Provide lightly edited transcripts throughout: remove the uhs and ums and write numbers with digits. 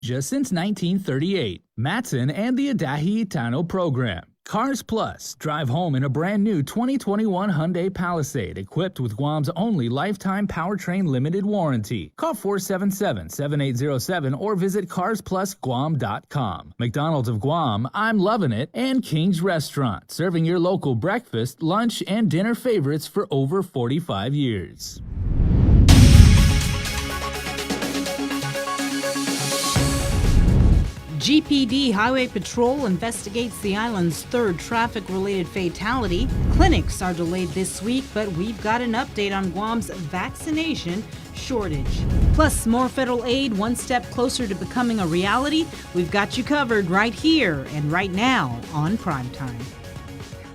Just since 1938, Matson and the Adahi Itano program. Cars Plus. Drive home in a brand new 2021 Hyundai Palisade equipped with Guam's only lifetime powertrain limited warranty. Call 477-7807 or visit carsplusguam.com. McDonald's of Guam, I'm loving it, and King's Restaurant, serving your local breakfast, lunch, and dinner favorites for over 45 years. GPD Highway Patrol investigates the island's third traffic-related fatality. Clinics are delayed this week, but we've got an update on Guam's vaccination shortage. Plus, more federal aid one step closer to becoming a reality. We've got you covered right here and right now on Primetime.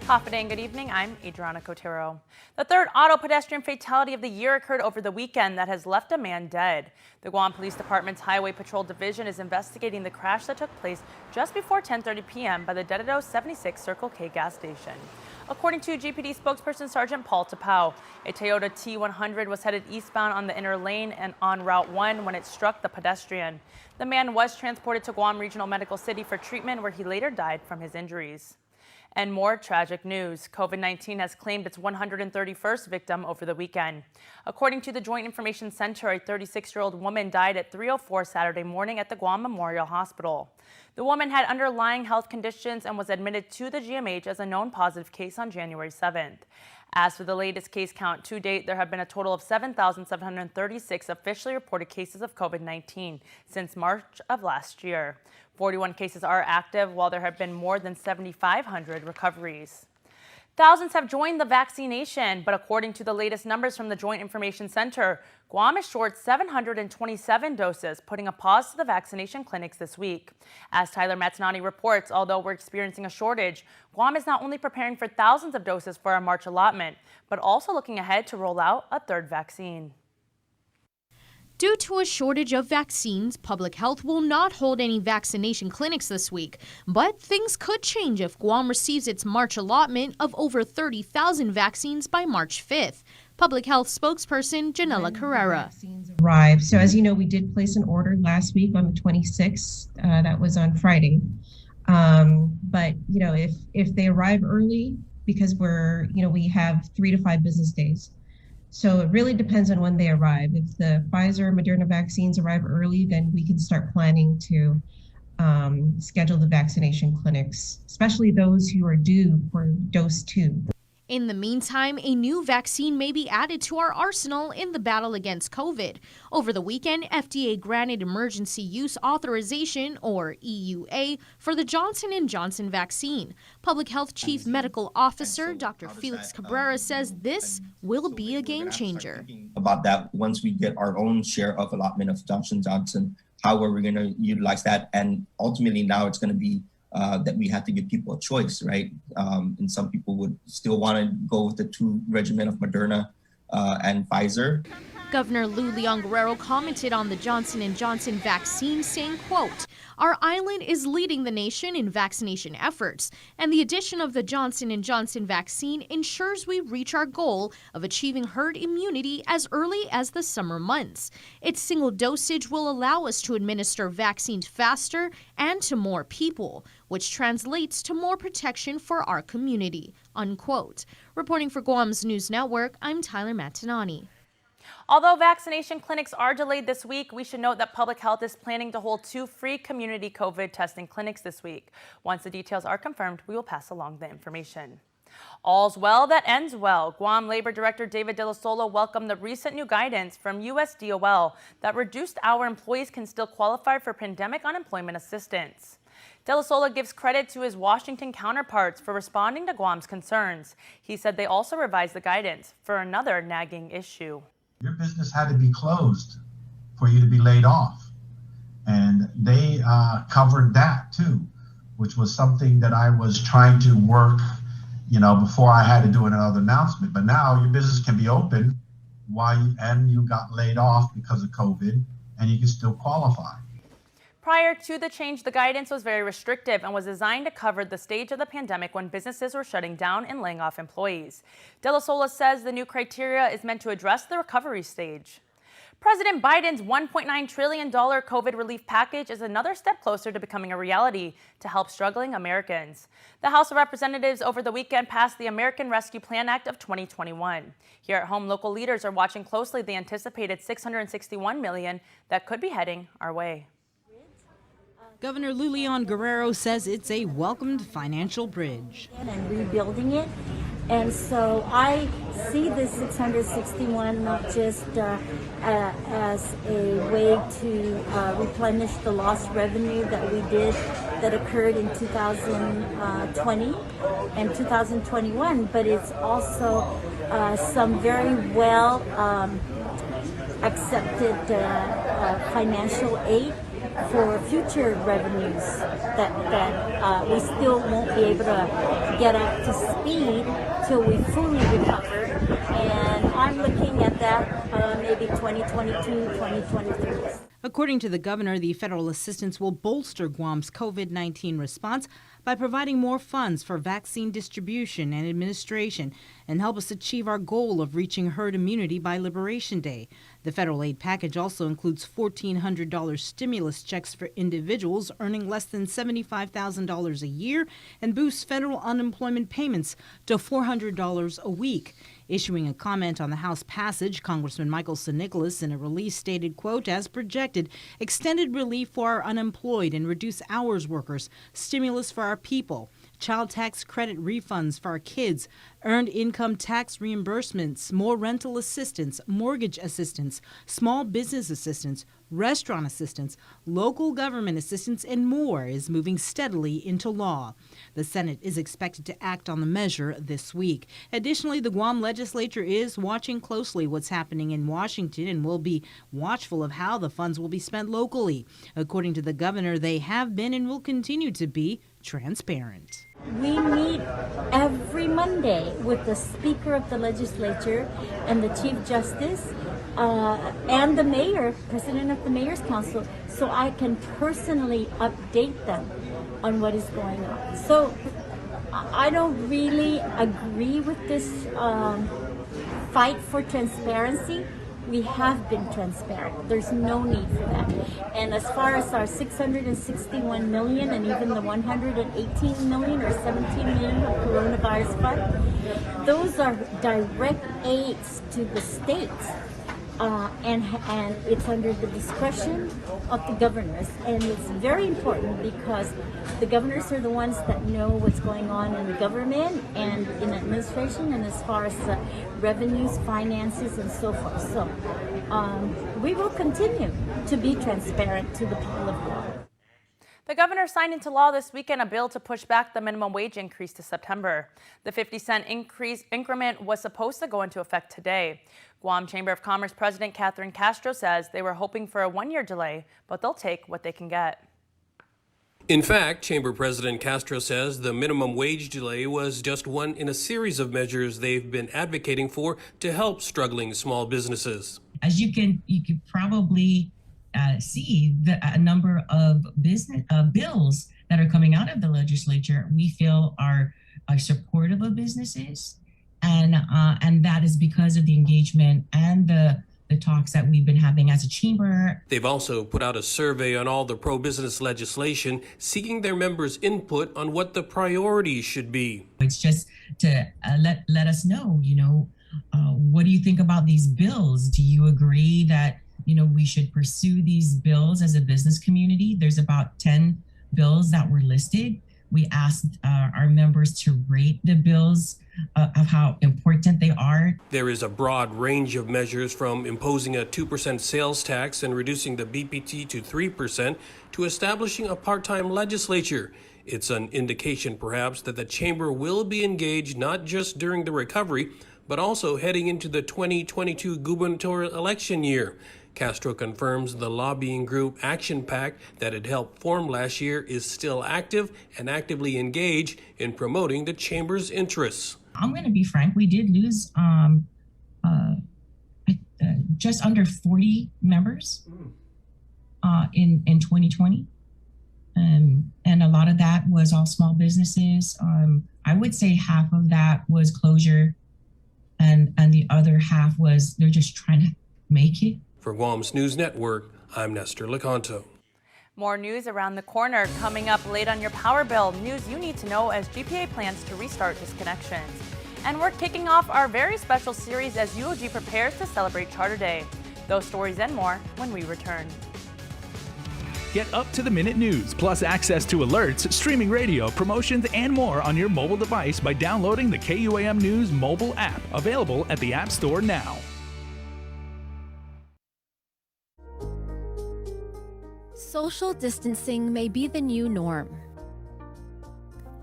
Half a day and good evening. I'm Adriana Cotero. The third auto pedestrian fatality of the year occurred over the weekend that has left a man dead. The Guam Police Department's Highway Patrol Division is investigating the crash that took place just before 10:30 p.m. by the Dededo 76 Circle K gas station. According to GPD spokesperson Sergeant Paul Tapau, a Toyota T100 was headed eastbound on the inner lane and on Route 1 when it struck the pedestrian. The man was transported to Guam Regional Medical City for treatment, where he later died from his injuries. And more tragic news. COVID-19 has claimed its 131st victim over the weekend. According to the Joint Information Center, a 36-year-old woman died at 3:04 Saturday morning at the Guam Memorial Hospital. The woman had underlying health conditions and was admitted to the GMH as a known positive case on January 7th. As for the latest case count to date, there have been a total of 7,736 officially reported cases of COVID-19 since March of last year. 41 cases are active, while there have been more than 7,500 recoveries. Thousands have joined the vaccination, but according to the latest numbers from the Joint Information Center, Guam is short 727 doses, putting a pause to the vaccination clinics this week. As Tyler Mattanani reports, although we're experiencing a shortage, Guam is not only preparing for thousands of doses for our March allotment, but also looking ahead to roll out a third vaccine. Due to a shortage of vaccines, Public Health will not hold any vaccination clinics this week. But things could change if Guam receives its March allotment of over 30,000 vaccines by March 5th. Public Health spokesperson Janella Carrera. Arrived. So as you know, we did place an order last week on the 26th. That was on Friday. But if they arrive early, because we have 3 to 5 business days. So it really depends on when they arrive. If the Pfizer and Moderna vaccines arrive early, then we can start planning to schedule the vaccination clinics, especially those who are due for dose 2. In the meantime, a new vaccine may be added to our arsenal in the battle against COVID. Over the weekend, FDA granted emergency use authorization, or EUA, for the Johnson & Johnson vaccine. Public Health Chief Medical Officer Dr. Felix Cabrera says this will be a game changer. About that, once we get our own share of allotment of Johnson & Johnson, how are we going to utilize that? And ultimately now it's going to be that we have to give people a choice, right? And some people would still want to go with the 2 regimen of Moderna and Pfizer. Governor Lou Leon Guerrero commented on the Johnson & Johnson vaccine, saying, quote, "Our island is leading the nation in vaccination efforts, and the addition of the Johnson & Johnson vaccine ensures we reach our goal of achieving herd immunity as early as the summer months. Its single dosage will allow us to administer vaccines faster and to more people, which translates to more protection for our community," unquote. Reporting for Guam's News Network, I'm Tyler Mattanani. Although vaccination clinics are delayed this week, we should note that Public Health is planning to hold 2 free community COVID testing clinics this week. Once the details are confirmed, we will pass along the information. All's well that ends well. Guam Labor Director David De La Sola welcomed the recent new guidance from USDOL that reduced hour employees can still qualify for pandemic unemployment assistance. De La Sola gives credit to his Washington counterparts for responding to Guam's concerns. He said they also revised the guidance for another nagging issue. Your business had to be closed for you to be laid off. And they covered that too, which was something that I was trying to work, before I had to do another announcement. But now your business can be open and you got laid off because of COVID, and you can still qualify. Prior to the change, the guidance was very restrictive and was designed to cover the stage of the pandemic when businesses were shutting down and laying off employees. De La Sola says the new criteria is meant to address the recovery stage. President Biden's $1.9 trillion COVID relief package is another step closer to becoming a reality to help struggling Americans. The House of Representatives over the weekend passed the American Rescue Plan Act of 2021. Here at home, local leaders are watching closely the anticipated $661 million that could be heading our way. Governor Lulian Guerrero says it's a welcomed financial bridge. And rebuilding it. And so I see this 661 not just as a way to replenish the lost revenue that we did that occurred in 2020 and 2021, but it's also some very well accepted financial aid for future revenues that we still won't be able to get up to speed till we fully recover. And I'm looking at that maybe 2022, 2023. According to the governor, the federal assistance will bolster Guam's COVID-19 response by providing more funds for vaccine distribution and administration and help us achieve our goal of reaching herd immunity by Liberation Day. The federal aid package also includes $1,400 stimulus checks for individuals earning less than $75,000 a year and boosts federal unemployment payments to $400 a week. Issuing a comment on the House passage, Congressman Michael Nicholas in a release stated, quote, as projected, extended relief for our unemployed and reduced hours workers, stimulus for our people, child tax credit refunds for our kids, earned income tax reimbursements, more rental assistance, mortgage assistance, small business assistance, restaurant assistance, local government assistance, and more is moving steadily into law. The Senate is expected to act on the measure this week. Additionally, the Guam legislature is watching closely what's happening in Washington and will be watchful of how the funds will be spent locally. According to the governor, they have been and will continue to be transparent. We meet every Monday with the Speaker of the Legislature and the Chief Justice and the Mayor, President of the Mayor's Council, so I can personally update them on what is going on. So I don't really agree with this fight for transparency. We have been transparent. There's no need for that. And as far as our $661 million and even the $118 million or $17 million of coronavirus fund, those are direct aids to the states. And it's under the discretion of the governors. And it's very important because the governors are the ones that know what's going on in the government and in administration and as far as revenues, finances, and so forth. So we will continue to be transparent to the people of Guam. The governor signed into law this weekend a bill to push back the minimum wage increase to September. The 50-cent increment was supposed to go into effect today. Guam Chamber of Commerce President Catherine Castro says they were hoping for a one-year delay, but they'll take what they can get. In fact, Chamber President Castro says the minimum wage delay was just one in a series of measures they've been advocating for to help struggling small businesses. As you can probably see a number of business bills that are coming out of the legislature we feel are supportive of businesses, and that is because of the engagement and the talks that we've been having as a chamber. They've also put out a survey on all the pro-business legislation, seeking their members' input on what the priorities should be. It's just to let us know, what do you think about these bills? Do you agree that we should pursue these bills as a business community? There's about 10 bills that were listed. We asked our members to rate the bills of how important they are. There is a broad range of measures, from imposing a 2% sales tax and reducing the BPT to 3% to establishing a part-time legislature. It's an indication, perhaps, that the chamber will be engaged not just during the recovery, but also heading into the 2022 gubernatorial election year. Castro confirms the lobbying group Action PAC that had helped form last year is still active and actively engaged in promoting the chamber's interests. I'm going to be frank, we did lose just under 40 members in 2020. And a lot of that was all small businesses. I would say half of that was closure, and the other half was they're just trying to make it. For Guam's News Network, I'm Nestor Lecanto. More news around the corner coming up late on your power bill. News you need to know as GPA plans to restart disconnections. And we're kicking off our very special series as UOG prepares to celebrate Charter Day. Those stories and more when we return. Get up-to-the-minute news, plus access to alerts, streaming radio, promotions, and more on your mobile device by downloading the KUAM News mobile app, available at the App Store now. Social distancing may be the new norm,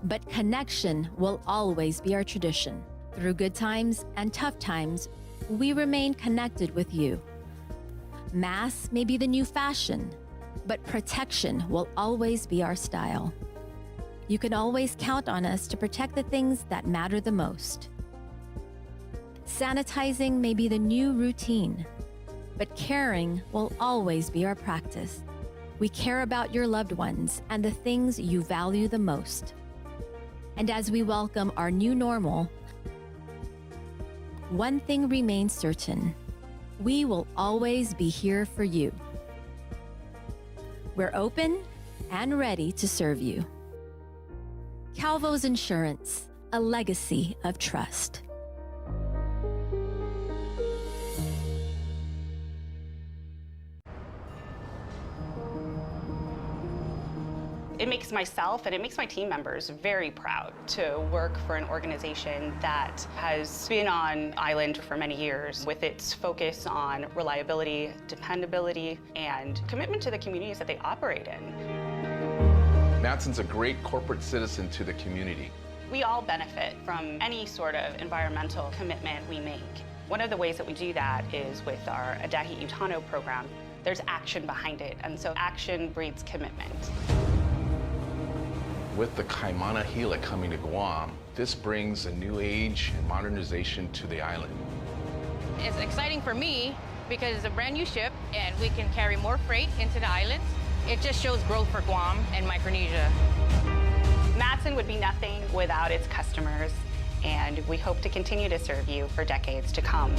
but connection will always be our tradition. Through good times and tough times, we remain connected with you. Masks may be the new fashion, but protection will always be our style. You can always count on us to protect the things that matter the most. Sanitizing may be the new routine, but caring will always be our practice. We care about your loved ones and the things you value the most. And as we welcome our new normal, one thing remains certain: we will always be here for you. We're open and ready to serve you. Calvo's Insurance, a legacy of trust. It makes myself and it makes my team members very proud to work for an organization that has been on island for many years with its focus on reliability, dependability, and commitment to the communities that they operate in. Matson's a great corporate citizen to the community. We all benefit from any sort of environmental commitment we make. One of the ways that we do that is with our Adahi Utano program. There's action behind it, and so action breeds commitment. With the Kaimana Gila coming to Guam, this brings a new age and modernization to the island. It's exciting for me because it's a brand new ship and we can carry more freight into the islands. It just shows growth for Guam and Micronesia. Matson would be nothing without its customers, and we hope to continue to serve you for decades to come.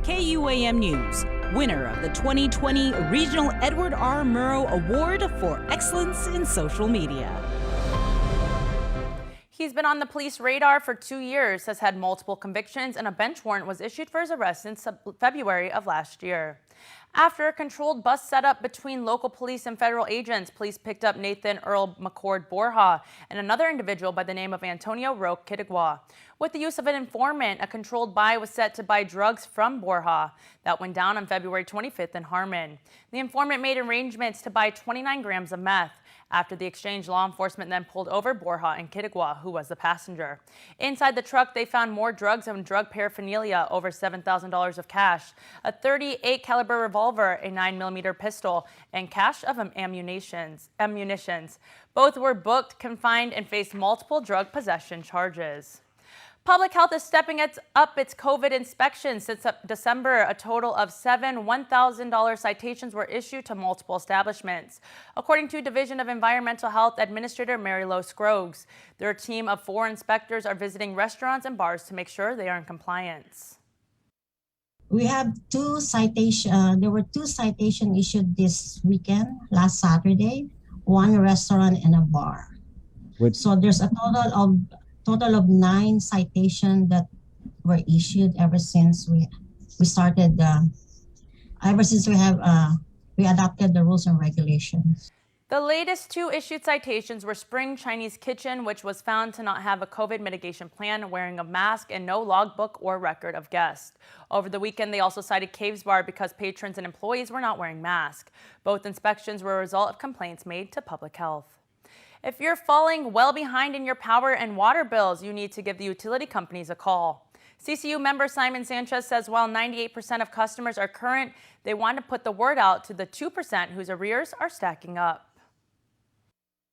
KUAM News, winner of the 2020 Regional Edward R. Murrow Award for Excellence in Social Media. He's been on the police radar for 2 years, has had multiple convictions, and a bench warrant was issued for his arrest in February of last year. After a controlled bus setup between local police and federal agents, police picked up Nathan Earl McCord Borja and another individual by the name of Antonio Roque Kitigua. With the use of an informant, a controlled buy was set to buy drugs from Borja. That went down on February 25th in Harmon. The informant made arrangements to buy 29 grams of meth. After the exchange, law enforcement then pulled over Borja and Kitigua, who was the passenger. Inside the truck, they found more drugs and drug paraphernalia, over $7,000 of cash, a .38 caliber revolver, a 9mm pistol, and cache of ammunitions. Both were booked, confined, and faced multiple drug possession charges. Public Health is stepping up its COVID inspections. Since December, a total of 7 $1,000 citations were issued to multiple establishments. According to Division of Environmental Health Administrator Mary Lo Scroggs, their team of 4 inspectors are visiting restaurants and bars to make sure they are in compliance. We have 2 citations. There were 2 citations issued this weekend, last Saturday, 1 restaurant and a bar. So there's a total of 9 citations that were issued ever since we started. Ever since we adopted the rules and regulations. The latest 2 issued citations were Spring Chinese Kitchen, which was found to not have a COVID mitigation plan, wearing a mask, and no logbook or record of guests. Over the weekend, they also cited Caves Bar because patrons and employees were not wearing masks. Both inspections were a result of complaints made to Public Health. If you're falling well behind in your power and water bills, you need to give the utility companies a call. CCU member Simon Sanchez says while 98% of customers are current, they want to put the word out to the 2% whose arrears are stacking up.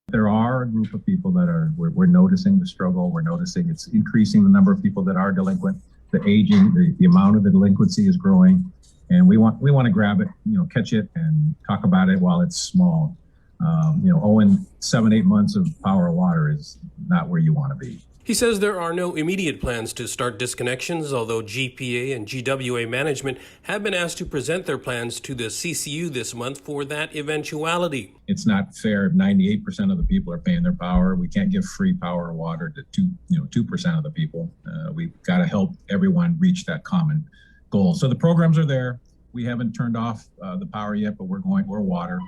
There are a group of people that we're noticing the struggle. We're noticing it's increasing the number of people that are delinquent. The aging, the amount of the delinquency is growing, and we want to grab it, catch it and talk about it while it's small. Owing 7-8 months of power or water is not where you want to be. He says there are no immediate plans to start disconnections, although GPA and GWA management have been asked to present their plans to the CCU this month for that eventuality. It's not fair if 98% of the people are paying their power. We can't give free power or water to 2% of the people. We've got to help everyone reach that common goal. So the programs are there. We haven't turned off the power yet, but we're water.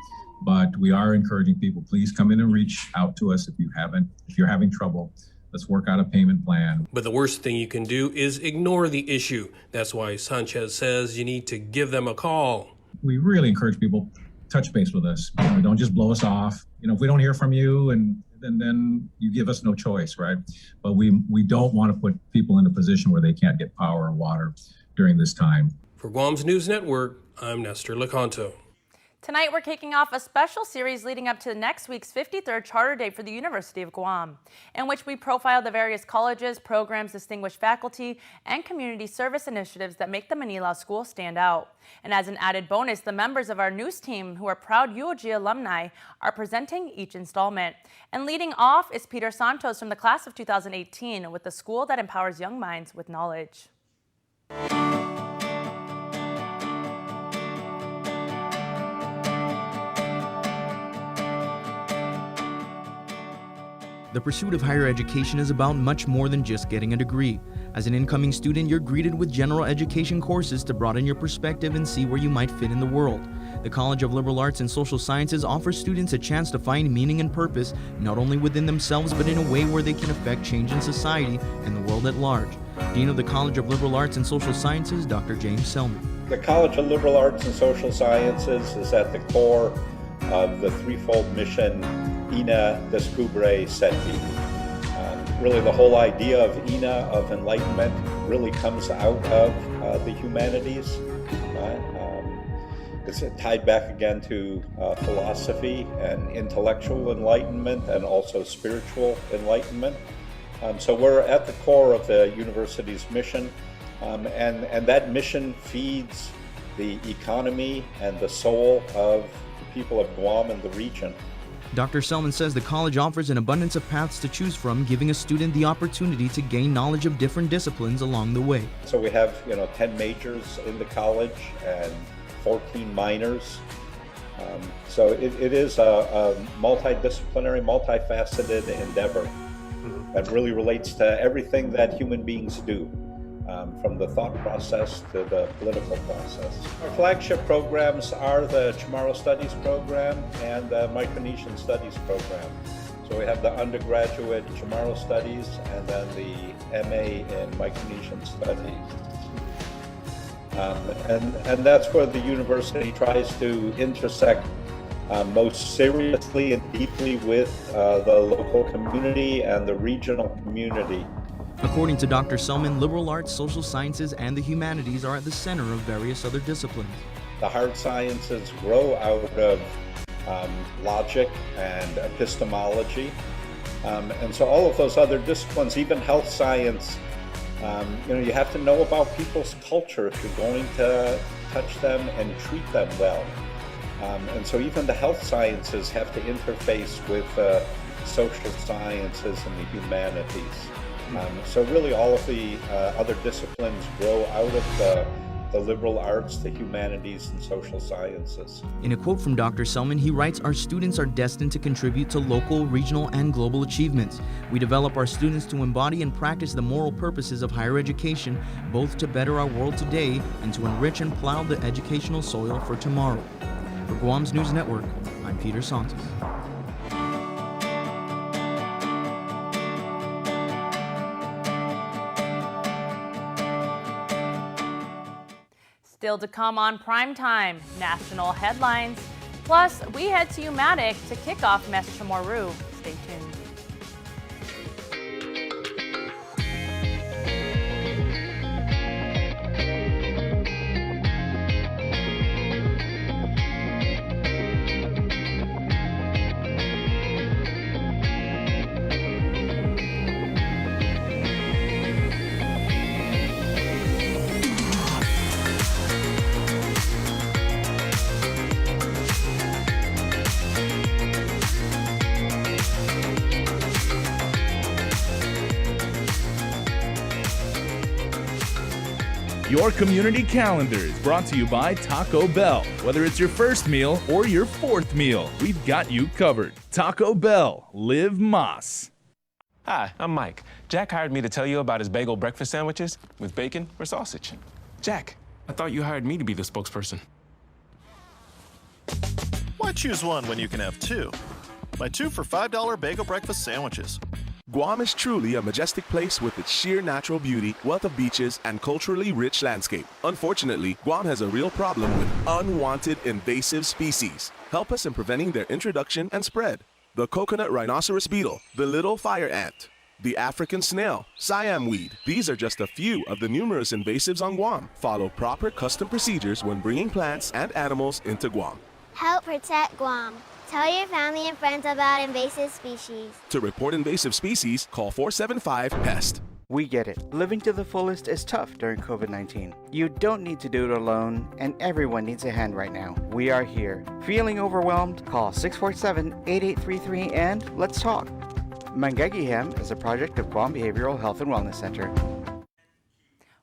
But we are encouraging people, please come in and reach out to us if you're having trouble. Let's work out a payment plan. But the worst thing you can do is ignore the issue. That's why Sanchez says you need to give them a call. We really encourage people, touch base with us. Don't just blow us off. If we don't hear from you, and then you give us no choice, right? But we don't want to put people in a position where they can't get power or water during this time. For Guam's News Network, I'm Nestor Lecanto. Tonight, we're kicking off a special series leading up to next week's 53rd Charter Day for the University of Guam, in which we profile the various colleges, programs, distinguished faculty, and community service initiatives that make the Manila School stand out. And as an added bonus, the members of our news team, who are proud UOG alumni, are presenting each installment. And leading off is Peter Santos from the class of 2018 with the school that empowers young minds with knowledge. The pursuit of higher education is about much more than just getting a degree. As an incoming student, you're greeted with general education courses to broaden your perspective and see where you might fit in the world. The College of Liberal Arts and Social Sciences offers students a chance to find meaning and purpose, not only within themselves, but in a way where they can affect change in society and the world at large. Dean of the College of Liberal Arts and Social Sciences, Dr. James Selman. The College of Liberal Arts and Social Sciences is at the core of the threefold mission, INA, Descubre, Seti. Really the whole idea of INA, of enlightenment, really comes out of the humanities. It's tied back again to philosophy and intellectual enlightenment and also spiritual enlightenment. So we're at the core of the university's mission, and that mission feeds the economy and the soul of the people of Guam and the region. Dr. Selman says the college offers an abundance of paths to choose from, giving a student the opportunity to gain knowledge of different disciplines along the way. So we have 10 majors in the college and 14 minors. So it is a multidisciplinary, multifaceted endeavor that really relates to everything that human beings do, from the thought process to the political process. Our flagship programs are the Chamorro Studies program and the Micronesian Studies program. So we have the undergraduate Chamorro Studies and then the MA in Micronesian Studies. And that's where the university tries to intersect most seriously and deeply with the local community and the regional community. According to Dr. Selman, liberal arts, social sciences, and the humanities are at the center of various other disciplines. The hard sciences grow out of logic and epistemology. And so all of those other disciplines, even health science, you have to know about people's culture if you're going to touch them and treat them well. And so even the health sciences have to interface with social sciences and the humanities. So really all of the other disciplines grow out of the liberal arts, the humanities, and social sciences. In a quote from Dr. Selman, he writes, "Our students are destined to contribute to local, regional, and global achievements. We develop our students to embody and practice the moral purposes of higher education, both to better our world today and to enrich and plow the educational soil for tomorrow." For Guam's News Network, I'm Peter Santos. Still to come on Primetime, national headlines. Plus, we head to UMatic to kick off Mes Chamorro. Stay tuned. Your community calendar is brought to you by Taco Bell. Whether it's your first meal or your fourth meal, we've got you covered. Taco Bell, live Más. Hi, I'm Mike. Jack hired me to tell you about his bagel breakfast sandwiches with bacon or sausage. Jack, I thought you hired me to be the spokesperson. Why choose one when you can have two? My 2 for $5 bagel breakfast sandwiches. Guam is truly a majestic place with its sheer natural beauty, wealth of beaches, and culturally rich landscape. Unfortunately, Guam has a real problem with unwanted invasive species. Help us in preventing their introduction and spread. The coconut rhinoceros beetle, the little fire ant, the African snail, Siam weed. These are just a few of the numerous invasives on Guam. Follow proper custom procedures when bringing plants and animals into Guam. Help protect Guam. Tell your family and friends about invasive species. To report invasive species, call 475-PEST. We get it. Living to the fullest is tough during COVID-19. You don't need to do it alone, and everyone needs a hand right now. We are here. Feeling overwhelmed? Call 647-8833 and let's talk. Mangagihem is a project of Guam Behavioral Health and Wellness Center.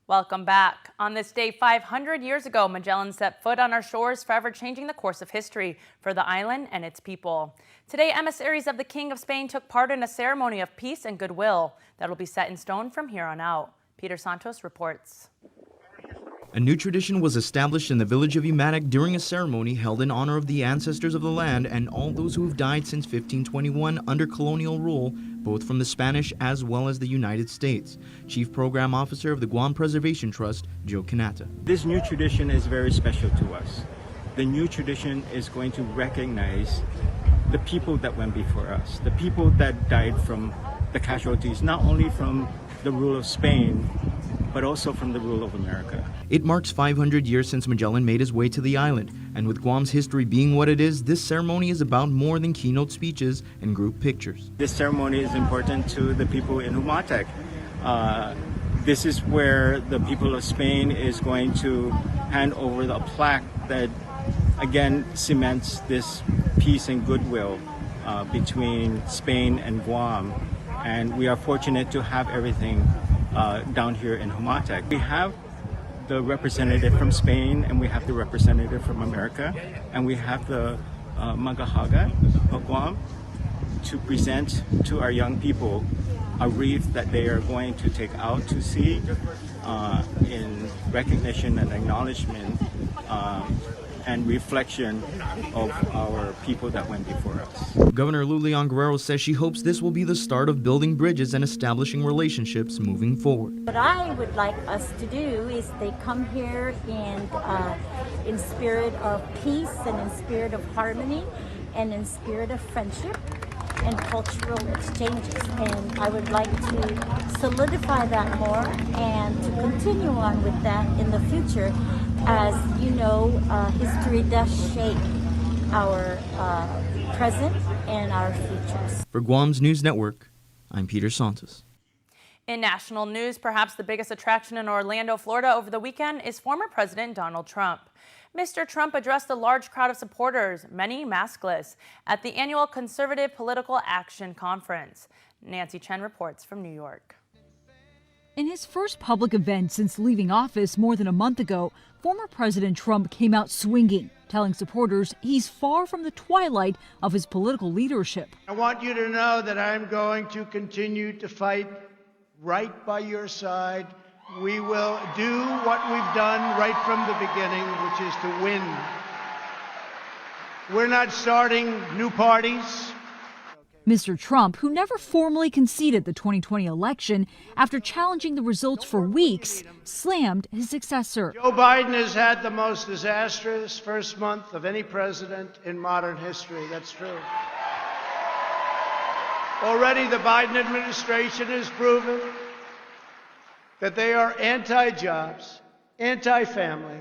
Welcome back. On this day 500 years ago, Magellan set foot on our shores, forever changing the course of history for the island and its people. Today, emissaries of the King of Spain took part in a ceremony of peace and goodwill that will be set in stone from here on out. Peter Santos reports. A new tradition was established in the village of Umatic during a ceremony held in honor of the ancestors of the land and all those who have died since 1521 under colonial rule, both from the Spanish as well as the United States. Chief Program Officer of the Guam Preservation Trust, Joe Kanata. This new tradition is very special to us. The new tradition is going to recognize the people that went before us, the people that died from the casualties, not only from the rule of Spain, but also from the rule of America. It marks 500 years since Magellan made his way to the island, and with Guam's history being what it is, this ceremony is about more than keynote speeches and group pictures. This ceremony is important to the people in Umatec. This is where the people of Spain is going to hand over the plaque that again cements this peace and goodwill between Spain and Guam. And we are fortunate to have everything down here in Umatec. We have the representative from Spain, and we have the representative from America, and we have the Magahaga of Guam to present to our young people a wreath that they are going to take out to sea in recognition and acknowledgement and reflection of our people that went before us. Governor Lulian Guerrero says she hopes this will be the start of building bridges and establishing relationships moving forward. What I would like us to do is they come here in spirit of peace and in spirit of harmony and in spirit of friendship and cultural exchanges. And I would like to solidify that more and to continue on with that in the future. As you know, history does shape our present and our futures. For Guam's News Network, I'm Peter Santos. In national news, perhaps the biggest attraction in Orlando, Florida over the weekend is former President Donald Trump. Mr. Trump addressed a large crowd of supporters, many maskless, at the annual Conservative Political Action Conference. Nancy Chen reports from New York. In his first public event since leaving office more than a month ago, former President Trump came out swinging, telling supporters he's far from the twilight of his political leadership. I want you to know that I'm going to continue to fight right by your side. We will do what we've done right from the beginning, which is to win. We're not starting new parties. Mr. Trump, who never formally conceded the 2020 election after challenging the results for weeks, slammed his successor. Joe Biden has had the most disastrous first month of any president in modern history. That's true. Already the Biden administration has proven that they are anti-jobs, anti-family,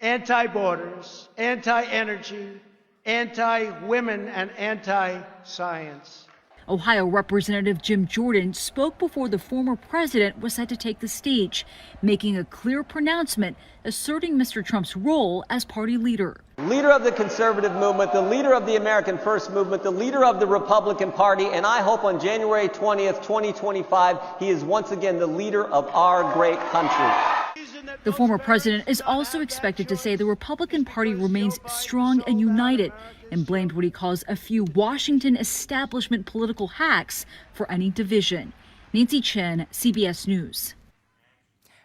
anti-borders, anti-energy, anti-women, and anti-science. Ohio Representative Jim Jordan spoke before the former president was set to take the stage, making a clear pronouncement asserting Mr. Trump's role as party leader. Leader of the conservative movement, the leader of the American First movement, the leader of the Republican Party, and I hope on January 20th, 2025, he is once again the leader of our great country. He's The former president is also expected to say the Republican Party remains strong and united and blamed what he calls a few Washington establishment political hacks for any division. Nancy Chen, CBS News.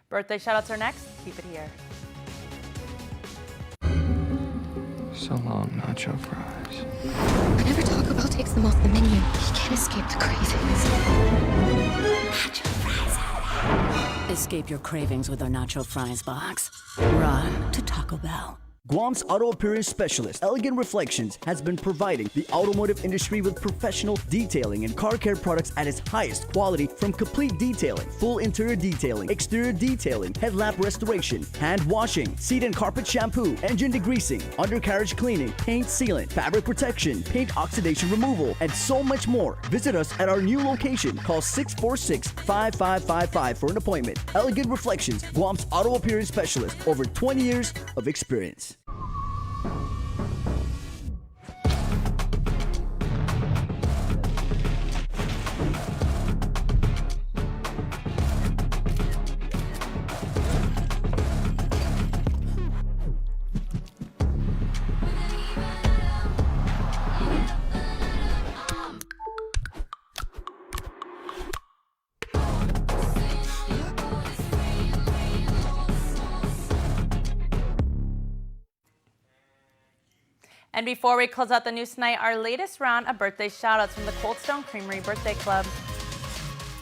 Birthday shoutouts are next. Keep it here. So long, nacho fries. Whenever Taco Bell takes them off the menu, he can't escape the cravings. Nacho fries. Escape your cravings with our nacho fries box. Run to Taco Bell. Guam's auto appearance specialist, Elegant Reflections, has been providing the automotive industry with professional detailing and car care products at its highest quality, from complete detailing, full interior detailing, exterior detailing, headlamp restoration, hand washing, seat and carpet shampoo, engine degreasing, undercarriage cleaning, paint sealant, fabric protection, paint oxidation removal, and so much more. Visit us at our new location. Call 646-5555 for an appointment. Elegant Reflections, Guam's auto appearance specialist, over 20 years of experience. And before we close out the news tonight, our latest round of birthday shoutouts from the Cold Stone Creamery Birthday Club.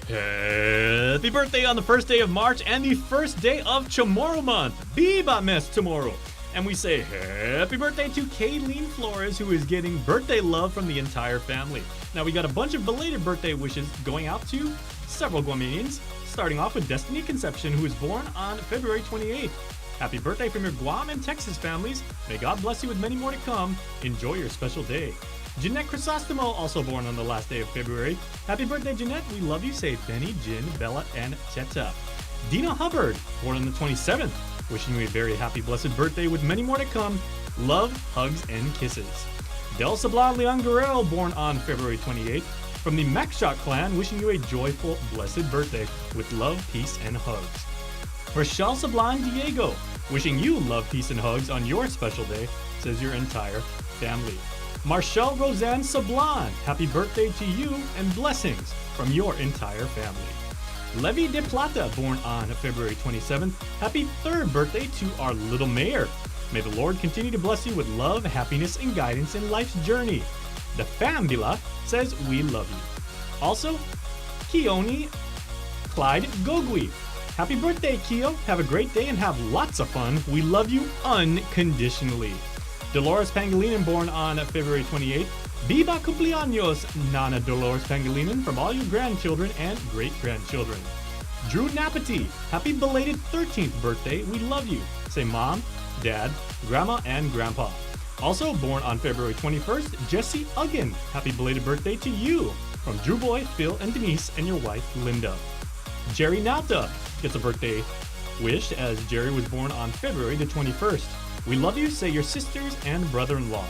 Happy birthday on the first day of March and the first day of Chamorro month. Biba mes tomorrow. And we say happy birthday to Kayleen Flores, who is getting birthday love from the entire family. Now we got a bunch of belated birthday wishes going out to several Guamanians, starting off with Destiny Conception, who was born on February 28th. Happy birthday from your Guam and Texas families. May God bless you with many more to come. Enjoy your special day. Jeanette Chrysostomo, also born on the last day of February. Happy birthday, Jeanette. We love you. Say Benny, Jin, Bella, and Cheta. Dina Hubbard, born on the 27th. Wishing you a very happy, blessed birthday with many more to come. Love, hugs, and kisses. Del Sablan Leon Guerrero, born on February 28th. From the Macshot clan, wishing you a joyful, blessed birthday with love, peace, and hugs. Rochelle Sablan Diego, wishing you love, peace, and hugs on your special day, says your entire family. Marshall Roseanne Sablan, happy birthday to you and blessings from your entire family. Levy De Plata, born on February 27th, happy third birthday to our little mayor. May the Lord continue to bless you with love, happiness, and guidance in life's journey. The Fambula says we love you. Also, Keone Clyde Gogui, happy birthday, Keo. Have a great day and have lots of fun. We love you unconditionally. Dolores Pangilinan, born on February 28th. Viva cumpleaños, Nana Dolores Pangilinan, from all your grandchildren and great-grandchildren. Drew Napati, happy belated 13th birthday. We love you. Say Mom, Dad, Grandma, and Grandpa. Also born on February 21st, Jesse Uggan. Happy belated birthday to you. From Drew Boy, Phil, and Denise, and your wife, Linda. Jerry Nauta gets a birthday wish, as Jerry was born on February the 21st. We love you, say your sisters and brother-in-law.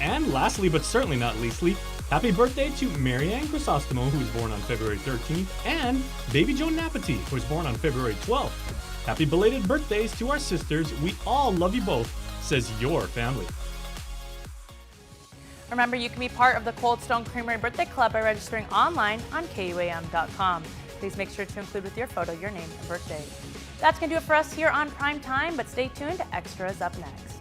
And lastly, but certainly not leastly, happy birthday to Marianne Chrysostomo, who was born on February 13th, and Baby Joan Napati, who was born on February 12th. Happy belated birthdays to our sisters. We all love you both, says your family. Remember, you can be part of the Cold Stone Creamery Birthday Club by registering online on KUAM.com. Please make sure to include with your photo your name and birthday. That's going to do it for us here on Prime Time, but stay tuned. Extra is up next.